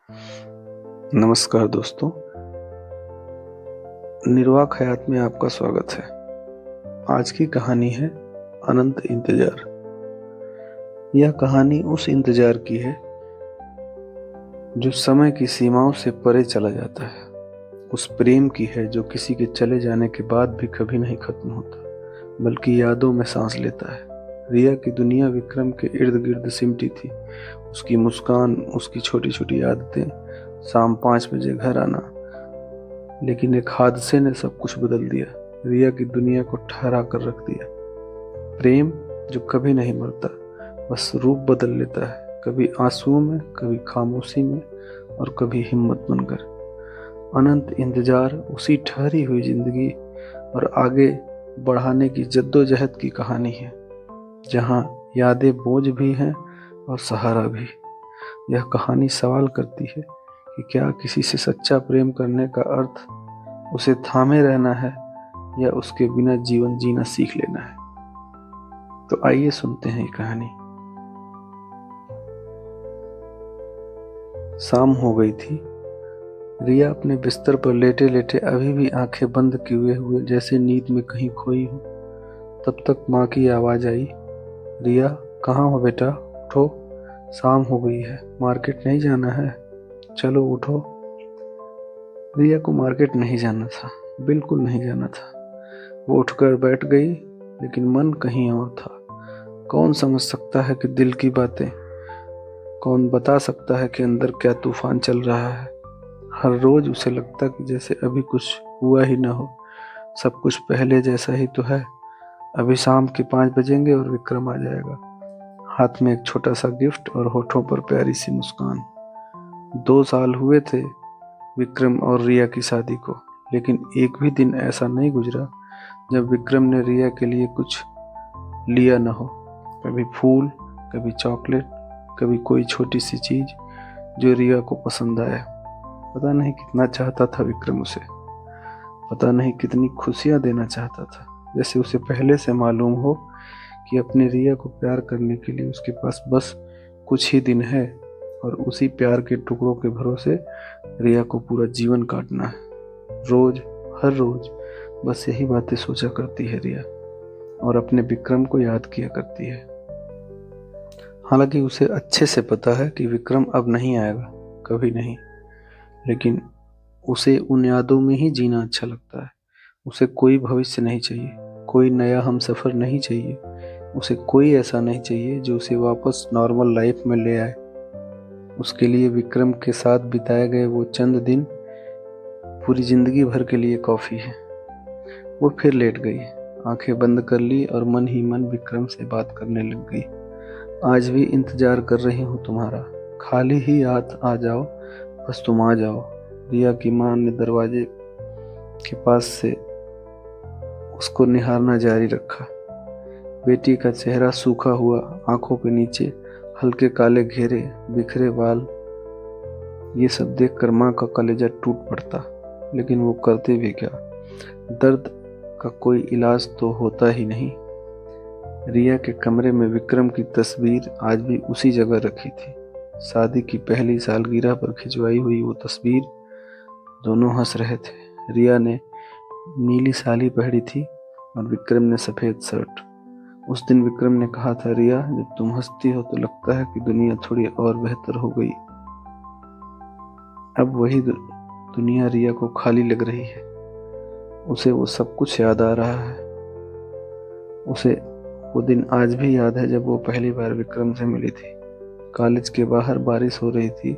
नमस्कार दोस्तों, निर्वाह हयात में आपका स्वागत है। आज की कहानी है अनंत इंतजार। यह कहानी उस इंतजार की है जो समय की सीमाओं से परे चला जाता है। उस प्रेम की है जो किसी के चले जाने के बाद भी कभी नहीं खत्म होता, बल्कि यादों में सांस लेता है। रिया की दुनिया विक्रम के इर्द गिर्द सिमटी थी। उसकी मुस्कान, उसकी छोटी छोटी आदतें, शाम 5 बजे घर आना। लेकिन एक हादसे ने सब कुछ बदल दिया। रिया की दुनिया को ठहरा कर रख दिया। प्रेम जो कभी नहीं मरता, बस रूप बदल लेता है, कभी आंसुओं में, कभी खामोशी में और कभी हिम्मत बनकर। अनंत इंतजार उसी ठहरी हुई जिंदगी और आगे बढ़ाने की जद्दोजहद की कहानी है, जहाँ यादें बोझ भी हैं और सहारा भी। यह कहानी सवाल करती है कि क्या किसी से सच्चा प्रेम करने का अर्थ उसे थामे रहना है या उसके बिना जीवन जीना सीख लेना है। तो आइए सुनते हैं ये कहानी। शाम हो गई थी। रिया अपने बिस्तर पर लेटे लेटे अभी भी आंखें बंद किए हुए जैसे नींद में कहीं खोई हो। तब तक माँ की आवाज आई, रिया कहाँ हो बेटा, उठो, शाम हो गई है, मार्केट नहीं जाना है, चलो उठो। रिया को मार्केट नहीं जाना था, बिल्कुल नहीं जाना था। वो उठकर बैठ गई, लेकिन मन कहीं और था। कौन समझ सकता है कि दिल की बातें, कौन बता सकता है कि अंदर क्या तूफान चल रहा है। हर रोज उसे लगता कि जैसे अभी कुछ हुआ ही ना हो, सब कुछ पहले जैसा ही तो है। अभी शाम के 5 बजेंगे और विक्रम आ जाएगा, हाथ में एक छोटा सा गिफ्ट और होठों पर प्यारी सी मुस्कान। 2 साल हुए थे विक्रम और रिया की शादी को, लेकिन एक भी दिन ऐसा नहीं गुजरा जब विक्रम ने रिया के लिए कुछ लिया न हो। कभी फूल, कभी चॉकलेट, कभी कोई छोटी सी चीज जो रिया को पसंद आया। पता नहीं कितना चाहता था विक्रम उसे, पता नहीं कितनी खुशियां देना चाहता था। जैसे उसे पहले से मालूम हो कि अपनी रिया को प्यार करने के लिए उसके पास बस कुछ ही दिन है, और उसी प्यार के टुकड़ों के भरोसे रिया को पूरा जीवन काटना है। रोज, हर रोज बस यही बातें सोचा करती है रिया, और अपने विक्रम को याद किया करती है। हालांकि उसे अच्छे से पता है कि विक्रम अब नहीं आएगा, कभी नहीं। लेकिन उसे उन यादों में ही जीना अच्छा लगता है। उसे कोई भविष्य नहीं चाहिए, कोई नया हमसफर नहीं चाहिए, उसे कोई ऐसा नहीं चाहिए जो उसे वापस नॉर्मल लाइफ में ले आए। उसके लिए विक्रम के साथ बिताए गए वो चंद दिन पूरी जिंदगी भर के लिए कॉफी है। वो फिर लेट गई, आंखें बंद कर ली और मन ही मन विक्रम से बात करने लग गई। आज भी इंतजार कर रही हूँ तुम्हारा, खाली ही हाथ आ जाओ, बस तुम आ जाओ। रिया की माँ ने दरवाजे के पास से उसको निहारना जारी रखा। बेटी का चेहरा सूखा हुआ, आंखों के नीचे हल्के काले घेरे, बिखरे बाल। ये सब देखकर माँ का कलेजा टूट पड़ता, लेकिन वो करते भी क्या। दर्द का कोई इलाज तो होता ही नहीं। रिया के कमरे में विक्रम की तस्वीर आज भी उसी जगह रखी थी, शादी की पहली सालगिरह पर खिंचवाई हुई वो तस्वीर। दोनों हंस रहे थे। रिया ने नीली साड़ी पहनी थी और विक्रम ने सफेद शर्ट। उस दिन विक्रम ने कहा था, रिया जब तुम हंसती हो तो लगता है कि दुनिया थोड़ी और बेहतर हो गई। अब वही दुनिया रिया को खाली लग रही है। उसे वो सब कुछ याद आ रहा है। उसे वो दिन आज भी याद है जब वो पहली बार विक्रम से मिली थी। कॉलेज के बाहर बारिश हो रही थी।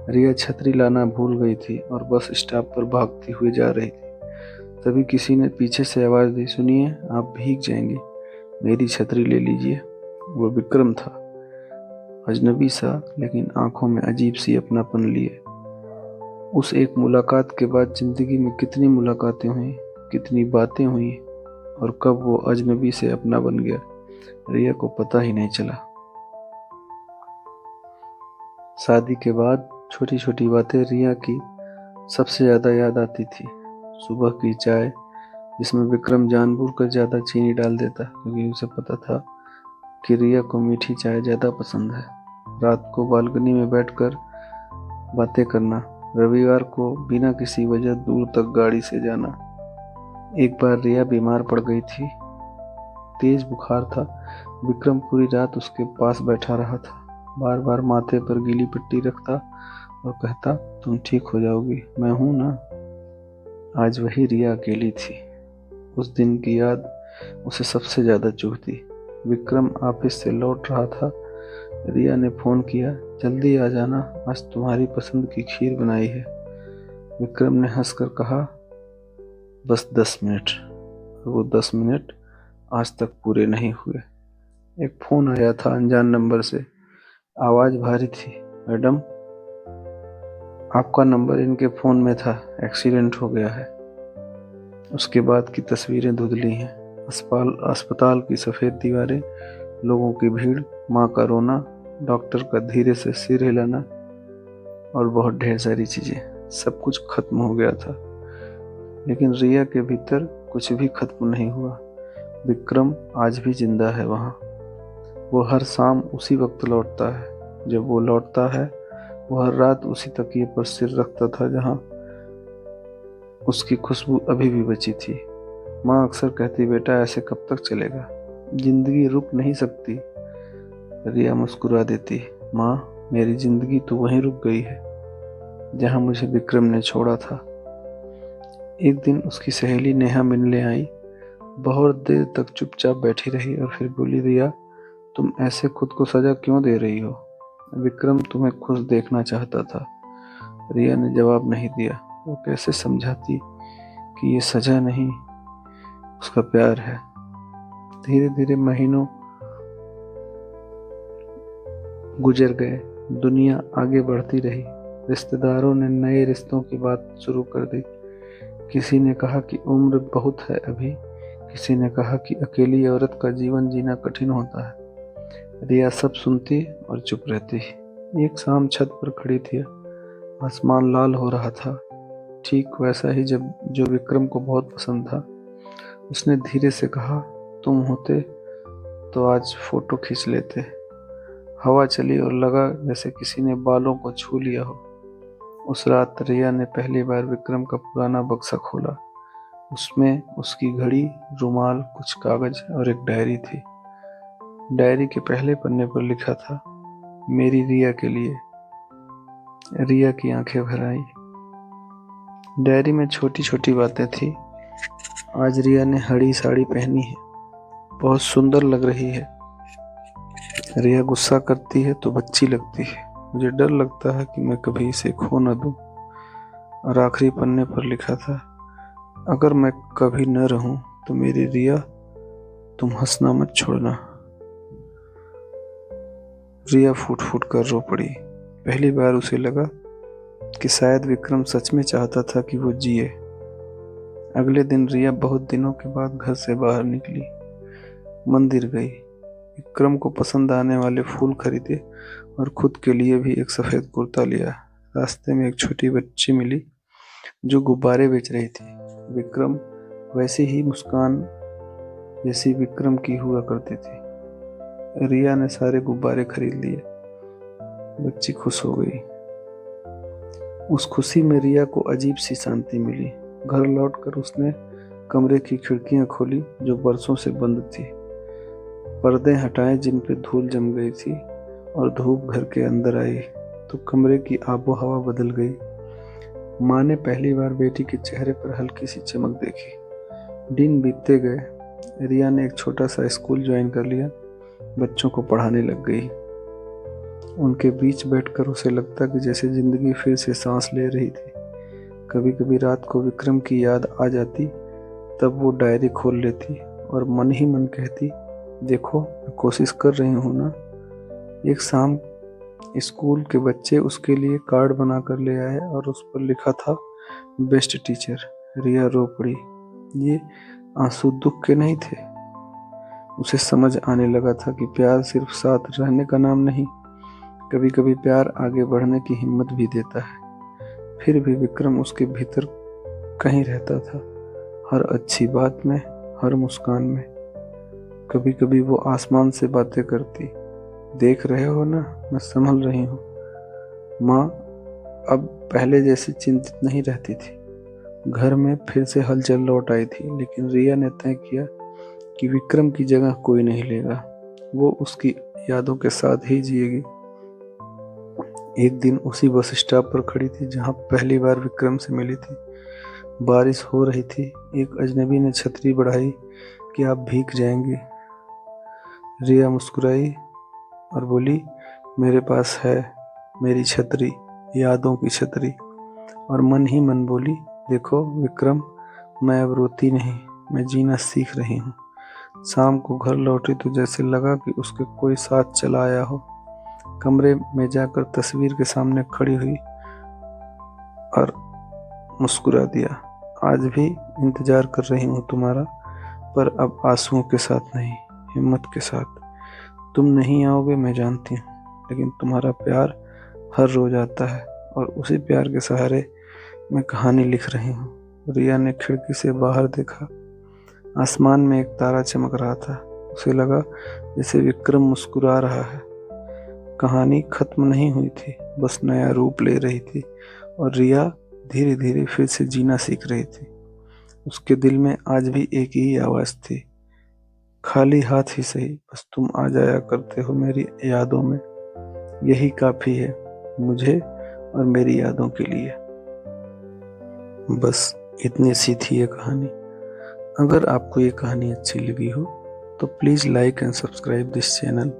रिया छतरी लाना भूल गई थी और बस स्टॉप पर भागती हुई जा रही थी। तभी किसी ने पीछे से आवाज दी, सुनिए आप भीग जाएंगे, मेरी छतरी ले लीजिए। वो विक्रम था, अजनबी सा, लेकिन आंखों में अजीब सी अपनापन लिए। उस एक मुलाकात के बाद जिंदगी में कितनी मुलाकातें हुई, कितनी बातें हुई, और कब वो अजनबी से अपना बन गया, रिया को पता ही नहीं चला। शादी के बाद छोटी छोटी बातें रिया की सबसे ज्यादा याद आती थी। सुबह की चाय, जिसमें विक्रम जानबूझकर ज्यादा चीनी डाल देता, क्योंकि उसे पता था कि रिया को मीठी चाय ज्यादा पसंद है। रात को बालकनी में बैठकर बातें करना, रविवार को बिना किसी वजह दूर तक गाड़ी से जाना। एक बार रिया बीमार पड़ गई थी, तेज बुखार था। विक्रम पूरी रात उसके पास बैठा रहा था, बार बार माथे पर गीली पट्टी रखता और कहता, तुम ठीक हो जाओगी, मैं हूं ना। आज वही रिया अकेली थी। उस दिन की याद उसे सबसे ज्यादा चुभती। विक्रम ऑफिस से लौट रहा था। रिया ने फोन किया, जल्दी आ जाना, आज तुम्हारी पसंद की खीर बनाई है। विक्रम ने हंसकर कहा, बस 10 मिनट। और वो 10 मिनट आज तक पूरे नहीं हुए। एक फोन आया था अनजान नंबर से। आवाज भारी थी, मैडम आपका नंबर इनके फोन में था, एक्सीडेंट हो गया है। उसके बाद की तस्वीरें धुंधली हैं। अस्पताल की सफेद दीवारें, लोगों की भीड़, माँ का रोना, डॉक्टर का धीरे से सिर हिलाना और बहुत ढेर सारी चीजें। सब कुछ खत्म हो गया था, लेकिन रिया के भीतर कुछ भी खत्म नहीं हुआ। विक्रम आज भी जिंदा है वहाँ। वो हर शाम उसी वक्त लौटता है। जब वो लौटता है, वो हर रात उसी तकिए पर सिर रखता था जहाँ उसकी खुशबू अभी भी बची थी। माँ अक्सर कहती, बेटा ऐसे कब तक चलेगा, जिंदगी रुक नहीं सकती। रिया मुस्कुरा देती, माँ मेरी जिंदगी तो वहीं रुक गई है जहाँ मुझे विक्रम ने छोड़ा था। एक दिन उसकी सहेली नेहा मिलने आई। बहुत देर तक चुपचाप बैठी रही और फिर बोली, रिया तुम ऐसे खुद को सजा क्यों दे रही हो? विक्रम तुम्हें खुश देखना चाहता था। रिया ने जवाब नहीं दिया। वो कैसे समझाती कि ये सजा नहीं, उसका प्यार है। धीरे धीरे महीनों गुजर गए, दुनिया आगे बढ़ती रही। रिश्तेदारों ने नए रिश्तों की बात शुरू कर दी। किसी ने कहा कि उम्र बहुत है अभी, किसी ने कहा कि अकेली औरत का जीवन जीना कठिन होता है। रिया सब सुनती और चुप रहती। एक शाम छत पर खड़ी थी, आसमान लाल हो रहा था, ठीक वैसा ही जब जो विक्रम को बहुत पसंद था। उसने धीरे से कहा, तुम होते तो आज फोटो खींच लेते। हवा चली और लगा जैसे किसी ने बालों को छू लिया हो। उस रात रिया ने पहली बार विक्रम का पुराना बक्सा खोला। उसमें उसकी घड़ी, रुमाल, कुछ कागज और एक डायरी थी। डायरी के पहले पन्ने पर लिखा था, मेरी रिया के लिए। रिया की आंखें भर आई। डायरी में छोटी छोटी बातें थी। आज रिया ने हरी साड़ी पहनी है, बहुत सुंदर लग रही है। रिया गुस्सा करती है तो बच्ची लगती है, मुझे डर लगता है कि मैं कभी इसे खो न दूं। और आखिरी पन्ने पर लिखा था, अगर मैं कभी न रहूं तो मेरी रिया तुम हंसना मत छोड़ना। रिया फूट फूट कर रो पड़ी। पहली बार उसे लगा कि शायद विक्रम सच में चाहता था कि वो जिए। अगले दिन रिया बहुत दिनों के बाद घर से बाहर निकली, मंदिर गई, विक्रम को पसंद आने वाले फूल खरीदे और खुद के लिए भी एक सफेद कुर्ता लिया। रास्ते में एक छोटी बच्ची मिली जो गुब्बारे बेच रही थी। विक्रम वैसी ही मुस्कान जैसी विक्रम की हुआ करती थी। रिया ने सारे गुब्बारे खरीद लिए। बच्ची खुश हो गई। उस खुशी में रिया को अजीब सी शांति मिली। घर लौटकर उसने कमरे की खिड़कियां खोली जो बरसों से बंद थी, पर्दे हटाए जिन पे धूल जम गई थी, और धूप घर के अंदर आई तो कमरे की आबो हवा बदल गई। माँ ने पहली बार बेटी के चेहरे पर हल्की सी चमक देखी। दिन बीतते गए। रिया ने एक छोटा सा स्कूल ज्वाइन कर लिया, बच्चों को पढ़ाने लग गई। उनके बीच बैठकर उसे लगता कि जैसे जिंदगी फिर से सांस ले रही थी। कभी कभी रात को विक्रम की याद आ जाती, तब वो डायरी खोल लेती और मन ही मन कहती, देखो मैं कोशिश कर रही हूँ ना। एक शाम स्कूल के बच्चे उसके लिए कार्ड बना कर ले आए और उस पर लिखा था, बेस्ट टीचर। रिया रो पड़ी। ये आंसू दुख के नहीं थे। उसे समझ आने लगा था कि प्यार सिर्फ साथ रहने का नाम नहीं, कभी कभी प्यार आगे बढ़ने की हिम्मत भी देता है। फिर भी विक्रम उसके भीतर कहीं रहता था, हर अच्छी बात में, हर मुस्कान में। कभी कभी वो आसमान से बातें करती, देख रहे हो ना, मैं संभल रही हूँ। माँ अब पहले जैसी चिंतित नहीं रहती थी। घर में फिर से हलचल लौट आई थी, लेकिन रिया ने तय किया कि विक्रम की जगह कोई नहीं लेगा। वो उसकी यादों के साथ ही जिएगी। एक दिन उसी बस स्टॉप पर खड़ी थी जहां पहली बार विक्रम से मिली थी। बारिश हो रही थी। एक अजनबी ने छतरी बढ़ाई कि आप भीग जाएंगे। रिया मुस्कुराई और बोली, मेरे पास है मेरी छतरी, यादों की छतरी। और मन ही मन बोली, देखो विक्रम, मैं अब रोती नहीं, मैं जीना सीख रही हूँ। शाम को घर लौटी तो जैसे लगा कि उसके कोई साथ चला आया हो। कमरे में जाकर तस्वीर के सामने खड़ी हुई और मुस्कुरा दिया। आज भी इंतजार कर रही हूँ तुम्हारा, पर अब आंसुओं के साथ नहीं, हिम्मत के साथ। तुम नहीं आओगे मैं जानती हूँ, लेकिन तुम्हारा प्यार हर रोज आता है और उसी प्यार के सहारे मैं कहानी लिख रही हूँ। रिया ने खिड़की से बाहर देखा। आसमान में एक तारा चमक रहा था। उसे लगा जैसे विक्रम मुस्कुरा रहा है। कहानी खत्म नहीं हुई थी, बस नया रूप ले रही थी और रिया धीरे धीरे फिर से जीना सीख रही थी। उसके दिल में आज भी एक ही आवाज थी, खाली हाथ ही सही, बस तुम आ जाया करते हो मेरी यादों में। यही काफी है मुझे और मेरी यादों के लिए। बस इतनी सी थी ये कहानी। अगर आपको ये कहानी अच्छी लगी हो तो please like and subscribe this channel.